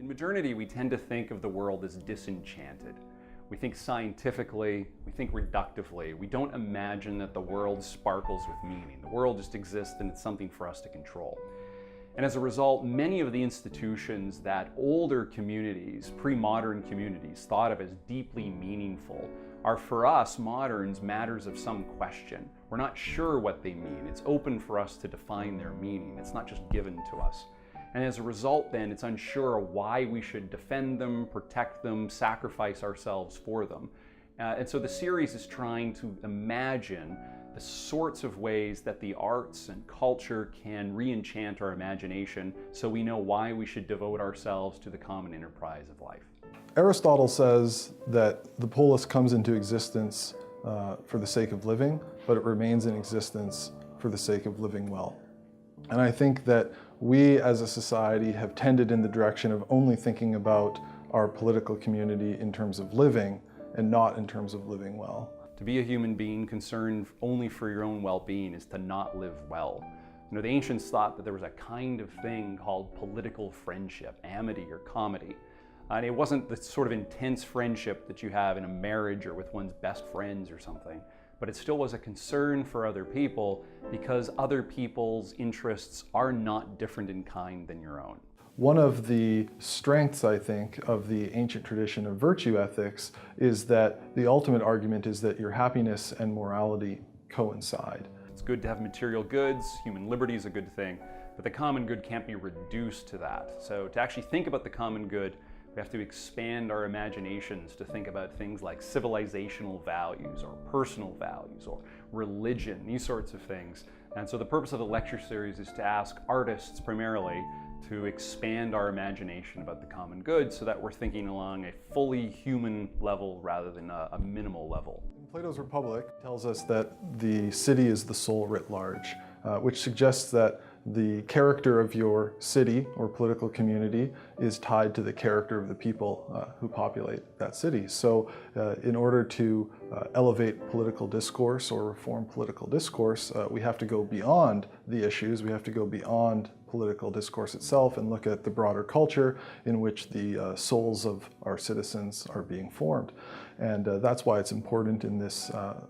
In modernity, we tend to think of the world as disenchanted. We think scientifically, we think reductively. We don't imagine that the world sparkles with meaning. The world just exists and it's something for us to control. And as a result, many of the institutions that older communities, pre-modern communities, thought of as deeply meaningful are for us moderns matters of some question. We're not sure what they mean. It's open for us to define their meaning. It's not just given to us. And as a result, then, it's unsure why we should defend them, protect them, sacrifice ourselves for them. And so the series is trying to imagine the sorts of ways that the arts and culture can re-enchant our imagination so we know why we should devote ourselves to the common enterprise of life. Aristotle says that the polis comes into existence for the sake of living, but it remains in existence for the sake of living well. And I think that we as a society have tended in the direction of only thinking about our political community in terms of living and not in terms of living well. To be a human being concerned only for your own well-being is to not live well. You know, the ancients thought that there was a kind of thing called political friendship, amity or comity. And it wasn't the sort of intense friendship that you have in a marriage or with one's best friends or something, but it still was a concern for other people because other people's interests are not different in kind than your own. One of the strengths, I think, of the ancient tradition of virtue ethics is that the ultimate argument is that your happiness and morality coincide. It's good to have material goods, human liberty is a good thing, but the common good can't be reduced to that. So to actually think about the common good, we have to expand our imaginations to think about things like civilizational values or personal values or religion, these sorts of things. And so the purpose of the lecture series is to ask artists primarily to expand our imagination about the common good so that we're thinking along a fully human level rather than a minimal level. Platos Republic tells us that the city is the soul writ large, which suggests that the character of your city or political community is tied to the character of the people who populate that city. So in order to elevate political discourse or reform political discourse, we have to go beyond the issues, we have to go beyond political discourse itself and look at the broader culture in which the souls of our citizens are being formed. And that's why it's important in this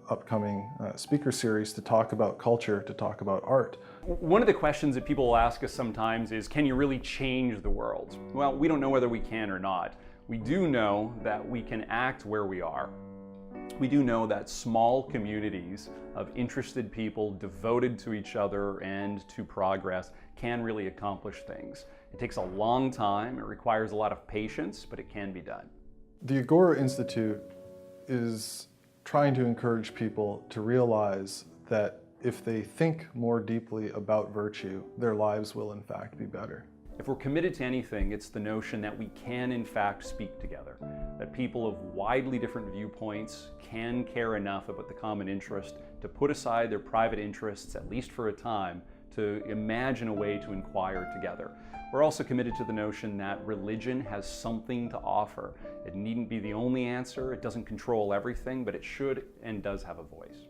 upcoming speaker series to talk about culture, to talk about art. One of the questions that people will ask us sometimes is, can you really change the world? Well, we don't know whether we can or not. We do know that we can act where we are. We do know that small communities of interested people devoted to each other and to progress can really accomplish things. It takes a long time, it requires a lot of patience, but it can be done. The Agora Institute is trying to encourage people to realize that if they think more deeply about virtue, their lives will in fact be better. If we're committed to anything, it's the notion that we can in fact speak together, that people of widely different viewpoints can care enough about the common interest to put aside their private interests, at least for a time, to imagine a way to inquire together. We're also committed to the notion that religion has something to offer. It needn't be the only answer, it doesn't control everything, but it should and does have a voice.